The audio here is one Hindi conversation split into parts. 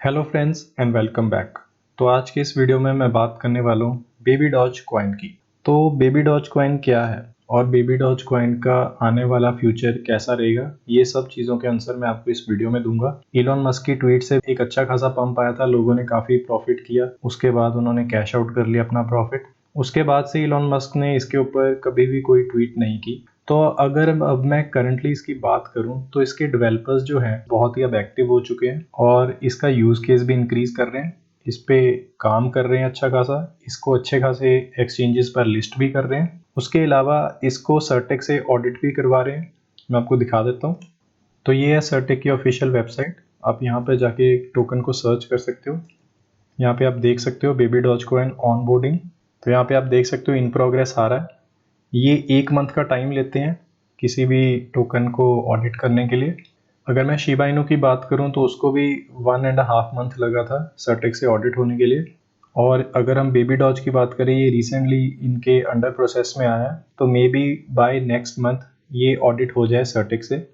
Hello friends and welcome back. तो आज के इस वीडियो में मैं बात करने वाला हूँ बेबी डॉज कॉइन की। तो बेबी डॉज कॉइन क्या है और बेबी डॉज कॉइन का आने वाला फ्यूचर कैसा रहेगा, ये सब चीज़ों के आंसर मैं आपको इस वीडियो में दूंगा। इलॉन मस्क की ट्वीट से एक अच्छा खासा पंप आया था, लोगों ने काफ़ी प्रॉफिट किया, उसके बाद उन्होंने कैश आउट कर लिया अपना प्रॉफिट। उसके बाद से इलॉन मस्क ने इसके ऊपर कभी भी कोई ट्वीट नहीं की। तो अगर अब मैं करंटली इसकी बात करूं तो इसके डेवलपर्स जो हैं बहुत ही अब एक्टिव हो चुके हैं और इसका यूज़ केस भी इंक्रीज कर रहे हैं, इस पे काम कर रहे हैं अच्छा खासा, इसको अच्छे खासे एक्सचेंजेस पर लिस्ट भी कर रहे हैं। उसके अलावा इसको सर्टेक से ऑडिट भी करवा रहे हैं। मैं आपको दिखा देता हूँ। तो ये है सर्टेक की ऑफिशियल वेबसाइट। आप यहाँ पे जाके टोकन को सर्च कर सकते हो। यहाँ पे आप देख सकते हो Baby Doge Coin onboarding. तो यहाँ पे आप देख सकते हो इन प्रोग्रेस आ रहा है। ये 1 मंथ का टाइम लेते हैं किसी भी टोकन को ऑडिट करने के लिए। अगर मैं शिबा इनू की बात करूं तो उसको भी 1.5 मंथ लगा था सर्टेक से ऑडिट होने के लिए। और अगर हम बेबी डॉज की बात करें, ये रिसेंटली इनके अंडर प्रोसेस में आया है, तो maybe by next month ये ऑडिट हो जाए सर्टेक से।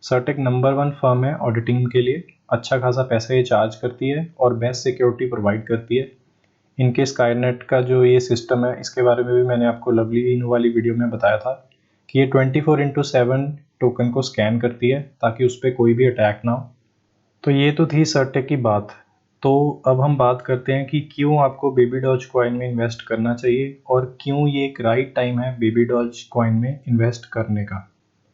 सर्टेक नंबर 1 फर्म है ऑडिटिंग के लिए, अच्छा खासा पैसा ये चार्ज करती है और बेस्ट सिक्योरिटी प्रोवाइड करती है। इनके स्काईनेट का जो ये सिस्टम है, इसके बारे में भी मैंने आपको लवली इनू वाली वीडियो में बताया था कि ये 24/7 टोकन को स्कैन करती है ताकि उस पर कोई भी अटैक ना हो। तो ये तो थी सर्टेक की बात। तो अब हम बात करते हैं कि क्यों आपको बेबी डॉज कॉइन में इन्वेस्ट करना चाहिए और क्यों ये एक राइट टाइम है बेबी डॉज कॉइन में इन्वेस्ट करने का।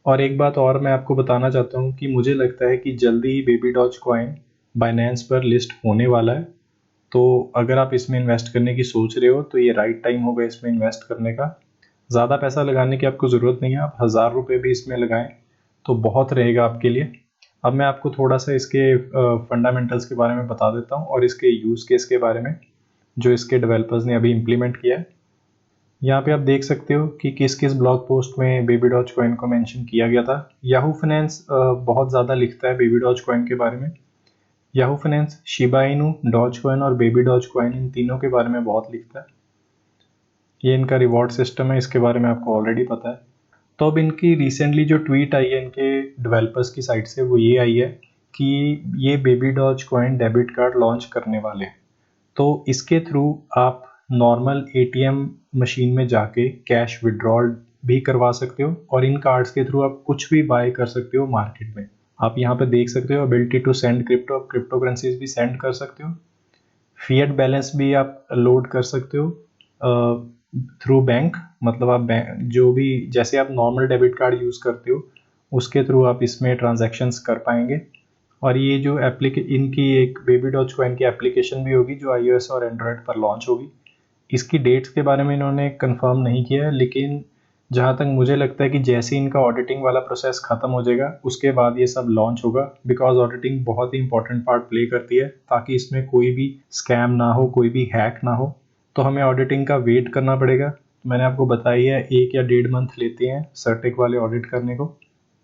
और एक बात और मैं आपको बताना चाहता हूँ कि मुझे लगता है कि जल्दी ही बेबी डॉज कॉइन बाइनेंस पर लिस्ट होने वाला है। तो अगर आप इसमें इन्वेस्ट करने की सोच रहे हो तो ये राइट टाइम होगा इसमें इन्वेस्ट करने का। ज़्यादा पैसा लगाने की आपको ज़रूरत नहीं है, आप 1000 रुपये भी इसमें लगाएं तो बहुत रहेगा आपके लिए। अब मैं आपको थोड़ा सा इसके फंडामेंटल्स के बारे में बता देता हूँ और इसके यूज़ केस के बारे में जो इसके डेवलपर्स ने अभी इम्प्लीमेंट किया है। यहाँ पे आप देख सकते हो कि किस किस ब्लॉग पोस्ट में बेबी डॉज कॉइन को मेंशन किया गया था। याहू फाइनेंस बहुत ज़्यादा लिखता है बेबी डॉज कॉइन के बारे में। Yahoo Finance Shiba Inu, Dogecoin और बेबी डॉज कॉइन, इन तीनों के बारे में बहुत लिखता है। ये इनका रिवॉर्ड सिस्टम है, इसके बारे में आपको ऑलरेडी पता है। तो अब इनकी रिसेंटली जो ट्वीट आई है इनके डेवलपर्स की साइड से, वो ये आई है कि ये Baby Doge Coin debit card launch करने वाले हैं। तो इसके थ्रू आप नॉर्मल एटीएम मशीन में जाके कैश विड्रॉल भी करवा सकते हो और इन कार्ड्स के थ्रू आप कुछ भी बाय कर सकते हो मार्केट में। आप यहाँ पे देख सकते हो एबिलिटी टू सेंड क्रिप्टो, आप क्रिप्टो करेंसीज भी सेंड कर सकते हो। फिएट बैलेंस भी आप लोड कर सकते हो थ्रू बैंक। मतलब आप बैंक जो भी, जैसे आप नॉर्मल डेबिट कार्ड यूज़ करते हो उसके थ्रू आप इसमें ट्रांजैक्शंस कर पाएंगे। और ये जो इनकी एक बेबी डॉज कॉइन की एप्लीकेशन भी होगी जो iOS और एंड्रॉयड पर लॉन्च होगी। इसकी डेट्स के बारे में इन्होंने कंफर्म नहीं किया है, लेकिन जहाँ तक मुझे लगता है कि जैसे इनका ऑडिटिंग वाला प्रोसेस ख़त्म हो जाएगा उसके बाद ये सब लॉन्च होगा। बिकॉज ऑडिटिंग बहुत ही इंपॉर्टेंट पार्ट प्ले करती है ताकि इसमें कोई भी स्कैम ना हो, कोई भी हैक ना हो। तो हमें ऑडिटिंग का वेट करना पड़ेगा। मैंने आपको बताया है 1 या 1.5 मंथ लेते हैं सर्टेक वाले ऑडिट करने को।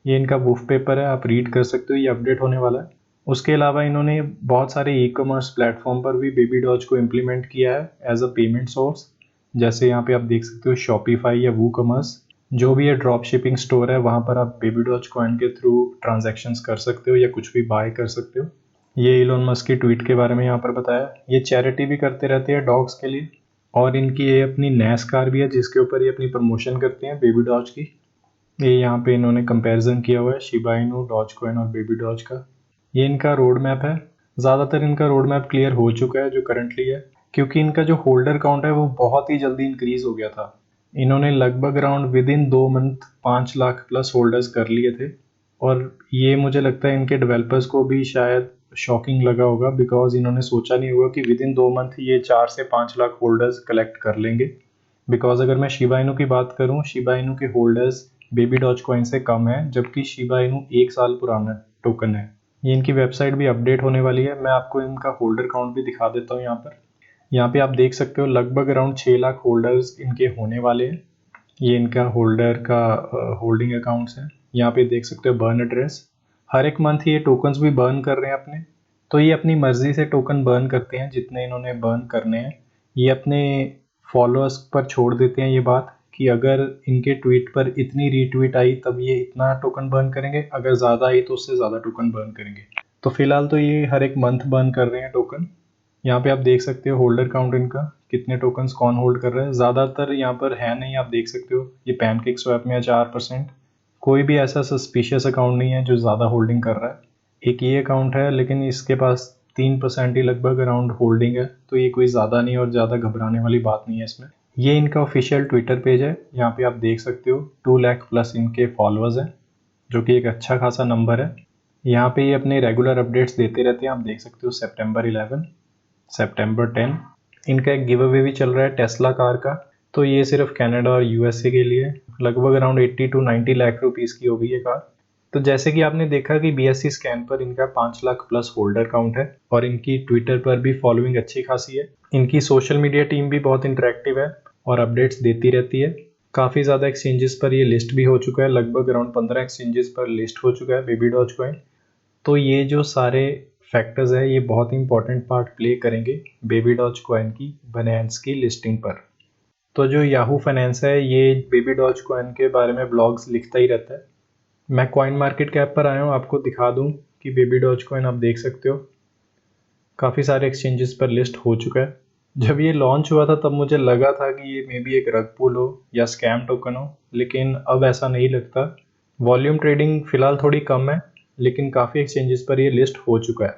ये इनका वूफ पेपर है, आप रीड कर सकते हो, ये अपडेट होने वाला है। उसके अलावा इन्होंने बहुत सारे ई कॉमर्स प्लेटफॉर्म पर भी बेबी डॉज को इम्प्लीमेंट किया है एज अ पेमेंट सोर्स। जैसे यहाँ पे आप देख सकते हो शॉपिफाई या वू कॉमर्स, जो भी ये ड्रॉप शिपिंग स्टोर है वहाँ पर आप बेबी डॉज कॉइन के थ्रू ट्रांजेक्शन्स कर सकते हो या कुछ भी बाय कर सकते हो। ये इलोन मस्क की ट्वीट के बारे में यहाँ पर बताया। ये चैरिटी भी करते रहते हैं डॉग्स के लिए और इनकी ये अपनी नैसकार भी है जिसके ऊपर ये अपनी प्रमोशन करते हैं बेबी डॉज की। ये यहाँ पे इन्होंने कंपैरिजन किया हुआ है शिबा इनू, डॉज कॉइन और बेबी डॉज का। ये इनका रोड मैप है। ज़्यादातर इनका रोड मैप क्लियर हो चुका है जो करंटली है, क्योंकि इनका जो होल्डर काउंट है वो बहुत ही जल्दी इंक्रीज हो गया था। इन्होंने लगभग around with in 2 month 5 lakh plus holders कर लिए थे। और ये मुझे लगता है इनके डेवलपर्स को भी शायद शॉकिंग लगा होगा, बिकॉज इन्होंने सोचा नहीं होगा कि विद इन 2 मंथ ये 4 से 5 लाख होल्डर्स कलेक्ट कर लेंगे। बिकॉज अगर मैं शिबा इनू की बात करूँ, शिबा इनू के होल्डर्स बेबी डॉज कॉइन से कम है, जबकि शिबा इनू 1 साल पुराना टोकन है। ये इनकी वेबसाइट भी अपडेट होने वाली है, मैं आपको इनका होल्डर काउंट भी दिखा देता हूँ यहाँ पर। यहाँ पे आप देख सकते हो लगभग अराउंड 6 लाख होल्डर्स इनके होने वाले हैं। ये इनका होल्डर का होल्डिंग अकाउंट्स है। यहाँ पे देख सकते हो बर्न एड्रेस। हर एक मंथ ये टोकन्स भी बर्न कर रहे हैं अपने। तो ये अपनी मर्जी से टोकन बर्न करते हैं जितने इन्होंने बर्न करने हैं। ये अपने फॉलोअर्स पर छोड़ देते हैं ये बात कि अगर इनके ट्वीट पर इतनी रीट्वीट आई तब ये इतना टोकन बर्न करेंगे, अगर ज़्यादा आई तो उससे ज़्यादा टोकन बर्न करेंगे। तो फिलहाल तो ये हर एक मंथ बर्न कर रहे हैं टोकन। यहाँ पे आप देख सकते हो होल्डर काउंट इनका, कितने टोकन्स कौन होल्ड कर रहा है। ज़्यादातर यहाँ पर है नहीं, आप देख सकते हो ये पैनकेक स्वैप में है 4%। कोई भी ऐसा सस्पिशियस अकाउंट नहीं है जो ज़्यादा होल्डिंग कर रहा है। एक ये अकाउंट है लेकिन इसके पास 3% ही लगभग अराउंड होल्डिंग है, तो ये कोई ज़्यादा नहीं और ज़्यादा घबराने वाली बात नहीं है इसमें। ये इनका ऑफिशियल ट्विटर पेज है, यहाँ पे आप देख सकते हो 2 लाख प्लस इनके फॉलोअर्स हैं, जो कि एक अच्छा खासा नंबर है। यहाँ पे ये अपने रेगुलर अपडेट्स देते रहते हैं, आप देख सकते हो सितंबर 11, सितंबर 10। इनका एक गिव अवे भी चल रहा है टेस्ला कार का, तो ये सिर्फ कनाडा और यूएसए के लिए। लगभग अराउंड 80 टू 90 लाख रुपीज़ की होगी ये कार। तो जैसे कि आपने देखा कि बीएससी स्कैन पर इनका 5 लाख प्लस होल्डर काउंट है और इनकी ट्विटर पर भी फॉलोइंग अच्छी खासी है। इनकी सोशल मीडिया टीम भी बहुत इंटरेक्टिव है और अपडेट्स देती रहती है। काफ़ी ज़्यादा एक्सचेंजेस पर ये लिस्ट भी हो चुका है, लगभग अराउंड 15 एक्सचेंजेस पर लिस्ट हो चुका है बेबी डॉज कॉइन। तो ये जो सारे फैक्टर्स है ये बहुत ही इंपॉर्टेंट पार्ट प्ले करेंगे बेबी डॉज कॉइन की बाइनेंस की लिस्टिंग पर। तो जो याहू फाइनेंस है ये बेबी डॉज कॉइन के बारे में ब्लॉग्स लिखता ही रहता है। मैं कॉइन मार्केट कैप पर आया हूँ, आपको दिखा दूँ कि बेबी डॉज कॉइन आप देख सकते हो काफ़ी सारे एक्सचेंजेस पर लिस्ट हो चुका है। जब ये लॉन्च हुआ था तब मुझे लगा था कि ये मे बी एक रग पुल हो या स्कैम टोकन हो, लेकिन अब ऐसा नहीं लगता। वॉल्यूम ट्रेडिंग फ़िलहाल थोड़ी कम है, लेकिन काफ़ी एक्सचेंजेस पर ये लिस्ट हो चुका है।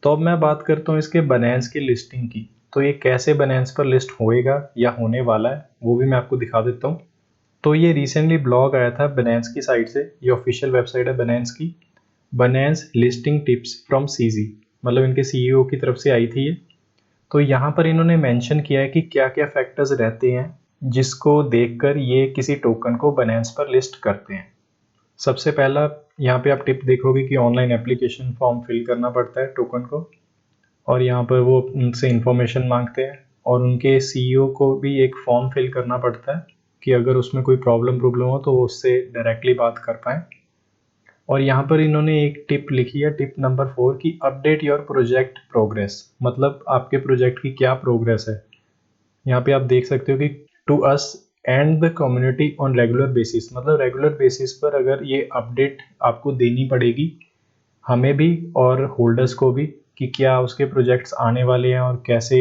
तो अब मैं बात करता हूँ इसके बाइनेंस की लिस्टिंग की। तो ये कैसे बाइनेंस पर लिस्ट होएगा या होने वाला है वो भी मैं आपको दिखा देता हूँ। तो ये रिसेंटली ब्लॉग आया था बाइनेंस की साइट से, ये ऑफिशियल वेबसाइट है बाइनेंस की, Binance listing tips from CG, मतलब इनके सीईओ की तरफ से आई थी ये। तो यहाँ पर इन्होंने मेंशन किया है कि क्या क्या फैक्टर्स रहते हैं जिसको देखकर ये किसी टोकन को बाइनेंस पर लिस्ट करते हैं। सबसे पहला यहाँ पे आप टिप देखोगे कि ऑनलाइन एप्लीकेशन फॉर्म फिल करना पड़ता है टोकन को, और यहाँ पर वो उनसे इंफॉर्मेशन मांगते हैं और उनके सीईओ को भी एक फॉर्म फिल करना पड़ता है कि अगर उसमें कोई प्रॉब्लम हो तो वो उससे डायरेक्टली बात कर पाएँ। और यहाँ पर इन्होंने एक टिप लिखी है, टिप नंबर 4, की अपडेट योर प्रोजेक्ट प्रोग्रेस, मतलब आपके प्रोजेक्ट की क्या प्रोग्रेस है। यहाँ पे आप देख सकते हो कि to us and the community on regular basis, मतलब रेगुलर बेसिस पर अगर ये अपडेट आपको देनी पड़ेगी हमें भी और होल्डर्स को भी कि क्या उसके प्रोजेक्ट्स आने वाले हैं और कैसे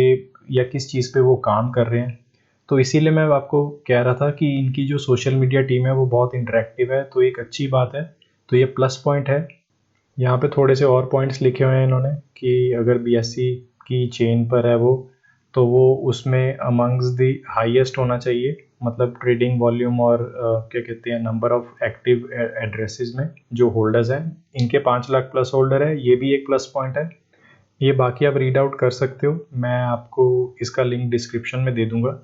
या किस चीज़ पे वो काम कर रहे हैं। तो इसीलिए मैं आपको कह रहा था कि इनकी जो सोशल मीडिया टीम है वो बहुत इंटरेक्टिव है, तो एक अच्छी बात है, तो ये प्लस पॉइंट है। यहाँ पे थोड़े से और पॉइंट्स लिखे हुए हैं इन्होंने कि अगर बीएससी की चेन पर है वो, तो वो उसमें अमंग्स दी हाईएस्ट होना चाहिए, मतलब ट्रेडिंग वॉल्यूम और क्या कहते हैं नंबर ऑफ एक्टिव एड्रेसेस में जो होल्डर्स हैं। इनके 5 लाख प्लस होल्डर है, ये भी एक प्लस पॉइंट है। ये बाकी आप रीड आउट कर सकते हो, मैं आपको इसका लिंक डिस्क्रिप्शन में दे दूंगा।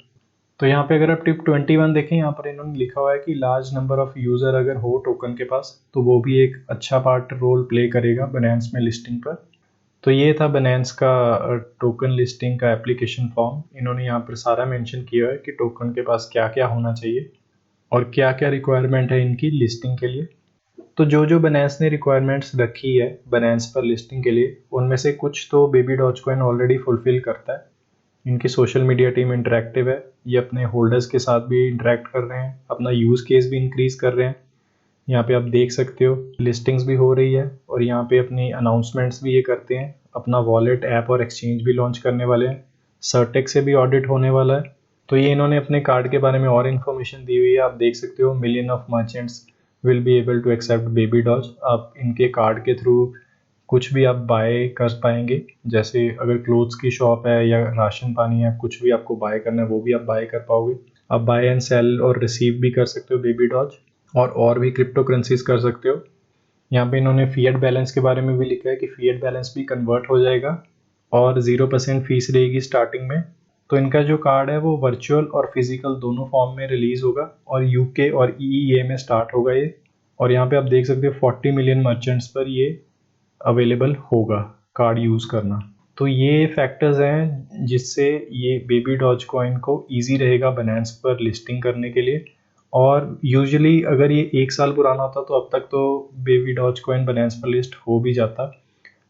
तो यहाँ पे अगर आप टिप 21 देखें, यहाँ पर इन्होंने लिखा हुआ है कि लार्ज नंबर ऑफ यूज़र अगर हो टोकन के पास तो वो भी एक अच्छा पार्ट रोल प्ले करेगा बाइनेंस में लिस्टिंग पर। तो ये था बाइनेंस का टोकन लिस्टिंग का एप्लीकेशन फॉर्म। इन्होंने यहाँ पर सारा मेंशन किया है कि टोकन के पास क्या क्या होना चाहिए और क्या क्या रिक्वायरमेंट है इनकी लिस्टिंग के लिए। तो जो जो बाइनेंस ने रिक्वायरमेंट्स रखी है बाइनेंस पर लिस्टिंग के लिए, उनमें से कुछ तो Baby Doge Coin already fulfil करता है। इनकी सोशल मीडिया टीम इंटरेक्टिव है, ये अपने होल्डर्स के साथ भी इंटरेक्ट कर रहे हैं, अपना यूज़ केस भी इंक्रीज़ कर रहे हैं। यहाँ पे आप देख सकते हो लिस्टिंग्स भी हो रही है और यहाँ पे अपनी अनाउंसमेंट्स भी ये करते हैं। अपना वॉलेट ऐप और एक्सचेंज भी लॉन्च करने वाले हैं, सर्टेक से भी ऑडिट होने वाला है। तो ये इन्होंने अपने कार्ड के बारे में और इन्फॉर्मेशन दी हुई है, आप देख सकते हो million of merchants will be able to accept Baby Doge. आप इनके कार्ड के थ्रू कुछ भी आप बाय कर पाएंगे, जैसे अगर क्लोथ्स की शॉप है या राशन पानी है, कुछ भी आपको बाय करना है वो भी आप बाय कर पाओगे। आप बाय एंड सेल और रिसीव भी कर सकते हो बेबी डॉज, और भी क्रिप्टो करेंसीज कर सकते हो। यहाँ पे इन्होंने फिएट बैलेंस के बारे में भी लिखा है कि फिएट बैलेंस भी कन्वर्ट हो जाएगा और 0% फीस रहेगी स्टार्टिंग में। तो इनका जो कार्ड है वो वर्चुअल और फिजिकल दोनों फॉर्म में रिलीज होगा और यूके और ईईए में स्टार्ट होगा ये। और यहाँ पे आप देख सकते हो 40 मिलियन मर्चेंट्स पर ये अवेलेबल होगा कार्ड यूज़ करना। तो ये फैक्टर्स हैं जिससे ये बेबी डॉज कॉइन को इजी रहेगा बाइनेंस पर लिस्टिंग करने के लिए। और यूजुअली अगर ये 1 साल पुराना होता तो अब तक तो बेबी डॉज कॉइन बाइनेंस पर लिस्ट हो भी जाता,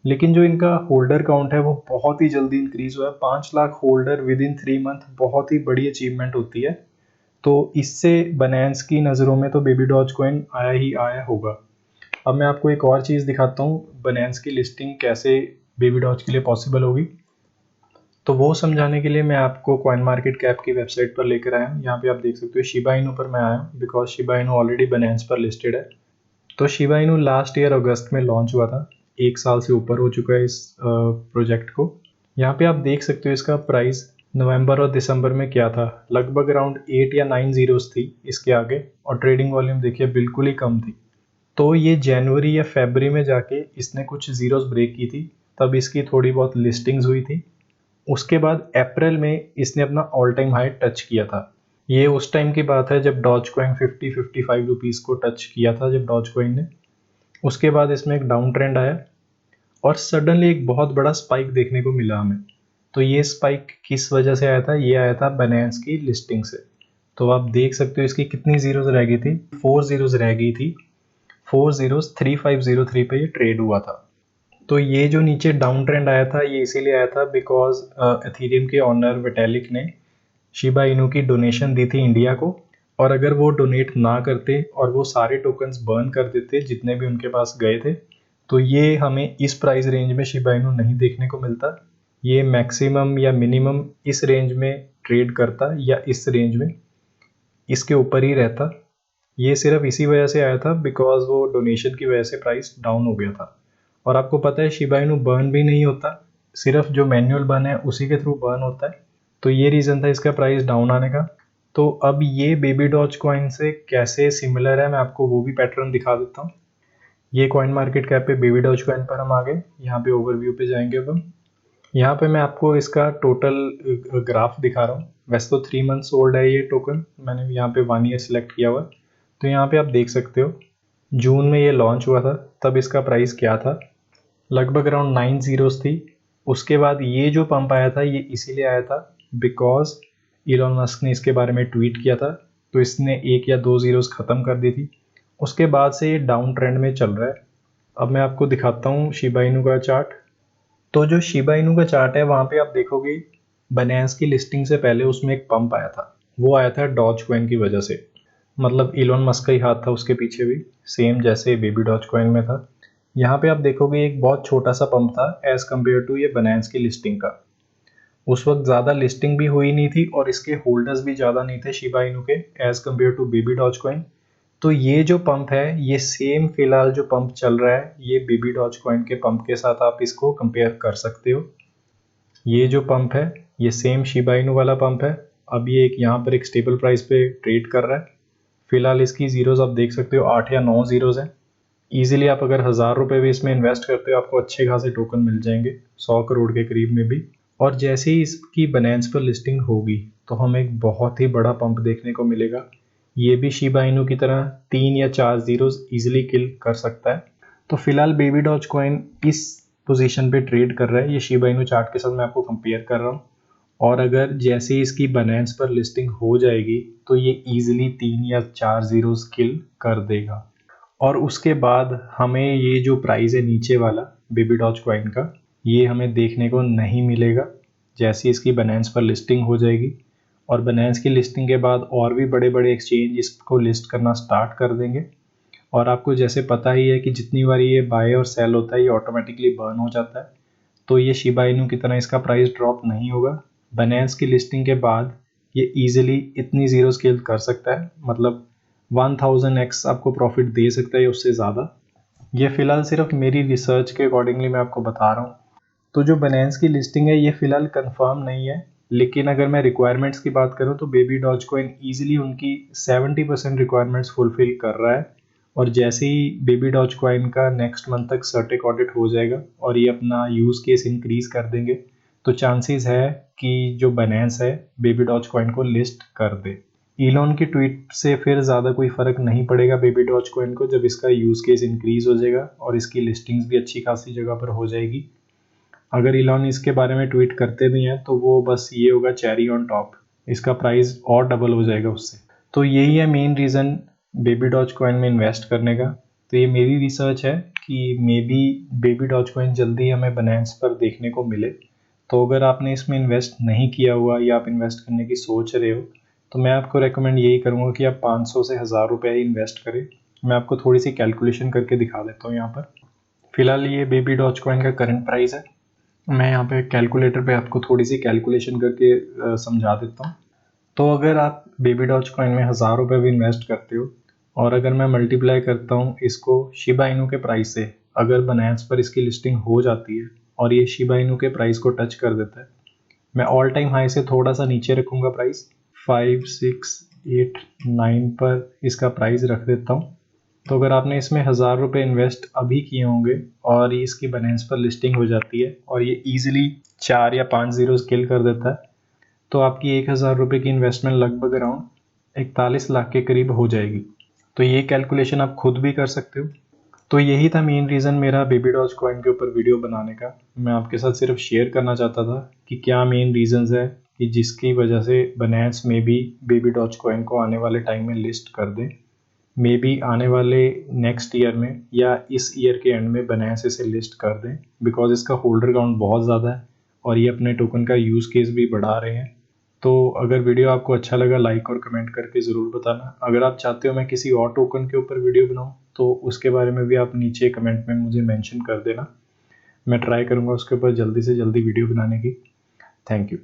लेकिन जो इनका होल्डर काउंट है वो बहुत ही जल्दी इंक्रीज हुआ है। 5 lakh holder with in 3 month बहुत ही बड़ी अचीवमेंट होती है। तो इससे बाइनेंस की नज़रों में तो बेबी डॉज कॉइन आया ही आया होगा। अब मैं आपको एक और चीज़ दिखाता हूँ, बाइनेंस की लिस्टिंग कैसे बेबी डॉज के लिए पॉसिबल होगी। तो वो समझाने के लिए मैं आपको कॉइन मार्केट कैप की वेबसाइट पर लेकर आया हूँ। यहाँ पे आप देख सकते हो शिबा इनू पर मैं आया हूँ, because Shiba Inu already Binance पर लिस्टेड है। तो शिबा इनू लास्ट ईयर अगस्त में लॉन्च हुआ था, 1 साल से ऊपर हो चुका है इस प्रोजेक्ट को। यहाँ पे आप देख सकते हो इसका प्राइस नवंबर और दिसंबर में क्या था, लगभग अराउंड 8 या 9 जीरोस थी इसके आगे, और ट्रेडिंग वॉल्यूम देखिए बिल्कुल ही कम थी। तो ये जनवरी या फरवरी में जाके इसने कुछ जीरोस ब्रेक की थी, तब इसकी थोड़ी बहुत लिस्टिंग्स हुई थी। उसके बाद अप्रैल में इसने अपना ऑल टाइम हाई टच किया था। ये उस टाइम की बात है जब डॉज कॉइन 50-55 रुपीज़ को टच किया था, जब डॉज कॉइन ने। उसके बाद इसमें एक डाउन ट्रेंड आया और सडनली एक बहुत बड़ा स्पाइक देखने को मिला हमें। तो ये स्पाइक किस वजह से आया था, ये आया था बाइनेंस की लिस्टिंग से। तो आप देख सकते हो इसकी कितनी जीरोस रह गई थी, 4 जीरोस रह गई थी। 4 जीरोस 3503 पे ये ट्रेड हुआ था। तो ये जो नीचे डाउन ट्रेंड आया था ये इसीलिए आया था बिकॉज एथेरियम के ऑनर विटालिक ने शिबा इनू की डोनेशन दी थी इंडिया को, और अगर वो डोनेट ना करते और वो सारे टोकन्स बर्न कर देते जितने भी उनके पास गए थे, तो ये हमें इस प्राइस रेंज में शिबा इनू नहीं देखने को मिलता। ये मैक्सिमम या मिनिमम इस रेंज में ट्रेड करता, या इस रेंज में इसके ऊपर ही रहता। ये सिर्फ इसी वजह से आया था बिकॉज वो डोनेशन की वजह से प्राइस डाउन हो गया था। और आपको पता है शिबा इनू बर्न भी नहीं होता, सिर्फ जो मैनुअल बर्न है उसी के थ्रू बर्न होता है। तो ये रीज़न था इसका प्राइस डाउन आने का। तो अब ये बेबी डॉज कॉइन से कैसे सिमिलर है मैं आपको वो भी पैटर्न दिखा देता हूँ। ये कॉइन मार्केट कैप पे बेबी डॉज कॉइन पर हम आ गए, यहाँ पे ओवरव्यू पे जाएंगे अब हम। यहाँ पे मैं आपको इसका टोटल ग्राफ दिखा रहा हूँ। वैसे तो 3 मंथ्स ओल्ड है ये टोकन, मैंने यहाँ पे 1 ईयर सिलेक्ट किया हुआ। तो यहाँ पे आप देख सकते हो जून में ये लॉन्च हुआ था, तब इसका प्राइस क्या था, लगभग अराउंड 9 जीरोस थी। उसके बाद ये जो पंप आया था ये इसीलिए आया था बिकॉज इलॉन मस्क ने इसके बारे में ट्वीट किया था, तो इसने 1 या 2 जीरोस ख़त्म कर दी थी। उसके बाद से ये डाउन ट्रेंड में चल रहा है। अब मैं आपको दिखाता हूँ शिबा इनू का चार्ट। तो जो शिबा इनू का चार्ट है वहाँ पे आप देखोगे बाइनेंस की लिस्टिंग से पहले उसमें एक पंप आया था, वो आया था डॉज कॉइन की वजह से। मतलब इलॉन मस्क का ही हाथ था उसके पीछे भी, सेम जैसे बेबी डॉज कॉइन में था। यहाँ पे आप देखोगे एक बहुत छोटा सा पंप था एज कम्पेयर टू ये बाइनेंस की लिस्टिंग का। उस वक्त ज़्यादा लिस्टिंग भी हुई नहीं थी और इसके होल्डर्स भी ज़्यादा नहीं थे शिबा इनू के as compare to Baby Doge Coin. तो ये जो पंप है ये सेम फिलहाल जो पंप चल रहा है ये बेबी डॉज कॉइन के पंप के साथ आप इसको कंपेयर कर सकते हो। ये जो पंप है ये सेम शिबा इनू वाला पंप है। अब ये एक यहाँ पर एक स्टेबल प्राइस पे ट्रेड कर रहा है। फिलहाल इसकी जीरोस आप देख सकते हो 8 या 9 जीरोस हैं। ईजिली आप अगर 1000 रुपये भी इसमें इन्वेस्ट करते हो आपको अच्छे खासे टोकन मिल जाएंगे, 100 करोड़ के करीब में भी। और जैसे ही इसकी बाइनेंस पर लिस्टिंग होगी तो हमें एक बहुत ही बड़ा पंप देखने को मिलेगा। ये भी शिबा इनू की तरह 3 या 4 जीरोस इजीली किल कर सकता है। तो फिलहाल बेबी डॉज कॉइन इस पोजीशन पे ट्रेड कर रहा है, ये शिबा इनू चार्ट के साथ मैं आपको कंपेयर कर रहा हूँ। और अगर जैसे ही इसकी बाइनेंस पर लिस्टिंग हो जाएगी तो ये इजीली 3 या 4 जीरोस किल कर देगा। और उसके बाद हमें ये जो प्राइस है नीचे वाला बेबी डॉज कॉइन का, ये हमें देखने को नहीं मिलेगा। जैसे इसकी बाइनेंस पर लिस्टिंग हो जाएगी और बाइनेंस की लिस्टिंग के बाद और भी बड़े बड़े एक्सचेंज इसको लिस्ट करना स्टार्ट कर देंगे। और आपको जैसे पता ही है कि जितनी बार ये बाय और सेल होता है ये ऑटोमेटिकली बर्न हो जाता है। तो ये शिबा इनू की तरह इसका प्राइस ड्रॉप नहीं होगा। बाइनेंस की लिस्टिंग के बाद ये ईजिली इतनी जीरो स्केल कर सकता है, मतलब 1000x आपको प्रॉफिट दे सकता है, उससे ज़्यादा। ये फिलहाल सिर्फ मेरी रिसर्च के अकॉर्डिंगली मैं आपको बता रहा हूँ। तो जो बाइनेंस की लिस्टिंग है ये फिलहाल कंफर्म नहीं है, लेकिन अगर मैं रिक्वायरमेंट्स की बात करूँ तो बेबी डॉज कॉइन ईजिली उनकी 70% रिक्वायरमेंट्स फुलफिल कर रहा है। और जैसे ही बेबी डॉज कॉइन का नेक्स्ट मंथ तक सर्टेक ऑडिट हो जाएगा और ये अपना यूज़ केस इंक्रीज कर देंगे, तो चांसेस है कि जो बाइनेंस है बेबी डॉज कॉइन को लिस्ट कर दे। इलॉन की ट्वीट से फिर ज़्यादा कोई फ़र्क नहीं पड़ेगा बेबी डॉज कॉइन को, जब इसका यूज़ केस इंक्रीज हो जाएगा और इसकी लिस्टिंग्स भी अच्छी खासी जगह पर हो जाएगी। अगर इलॉन इसके बारे में ट्वीट करते भी हैं तो वो बस ये होगा चेरी ऑन टॉप, इसका प्राइस और डबल हो जाएगा उससे। तो यही है main reason Baby Doge Coin में इन्वेस्ट करने का। तो ये मेरी रिसर्च है कि maybe Baby Doge Coin जल्दी हमें बाइनेंस पर देखने को मिले। तो अगर आपने इसमें इन्वेस्ट नहीं किया हुआ या आप इन्वेस्ट करने की सोच रहे हो तो मैं आपको रेकमेंड यही करूँगा कि आप 500 से 1000 रुपये ही इन्वेस्ट करें। मैं आपको थोड़ी सी कैलकुलेशन करके दिखा देता हूँ यहाँ पर। फिलहाल ये बेबी डॉज कॉइन का करंट प्राइस है। मैं यहाँ पे कैलकुलेटर पे आपको थोड़ी सी कैलकुलेशन करके समझा देता हूँ। तो अगर आप बेबी डॉज कॉइन में 1000 रुपये भी इन्वेस्ट करते हो और अगर मैं मल्टीप्लाई करता हूँ इसको शिबा इनू के प्राइस से, अगर बनास पर इसकी लिस्टिंग हो जाती है और ये शिबा इनू के प्राइस को टच कर देता है, मैं ऑल टाइम हाई से थोड़ा सा नीचे रखूँगा प्राइस, 5, 6, 8, 9 पर इसका प्राइस रख देता हूँ। तो अगर आपने इसमें 1000 रुपये इन्वेस्ट अभी किए होंगे और ये इसकी बनास पर लिस्टिंग हो जाती है और ये ईजिली 4 या 5 जीरोस किल कर देता है, तो आपकी 1000 रुपये की इन्वेस्टमेंट लगभग अराउंड 41 लाख के करीब हो जाएगी। तो ये कैलकुलेशन आप खुद भी कर सकते हो। तो यही था मेन रीज़न मेरा बेबी डॉज कॉइन के ऊपर वीडियो बनाने का। मैं आपके साथ सिर्फ शेयर करना चाहता था कि क्या मेन रीज़न्स है कि जिसकी वजह से बनास में भी बेबी डॉज कॉइन को आने वाले टाइम में लिस्ट कर दें। मे बी आने वाले नेक्स्ट ईयर में या इस ईयर के एंड में बनास इसे लिस्ट कर दें, बिकॉज इसका होल्डर काउंट बहुत ज़्यादा है और ये अपने टोकन का यूज़ केस भी बढ़ा रहे हैं। तो अगर वीडियो आपको अच्छा लगा लाइक और कमेंट करके ज़रूर बताना। अगर आप चाहते हो मैं किसी और टोकन के ऊपर वीडियो बनाऊं तो उसके बारे में भी आप नीचे कमेंट में मुझे मेंशन कर देना। मैं ट्राई करूंगा उसके ऊपर जल्दी से जल्दी वीडियो बनाने की। Thank you.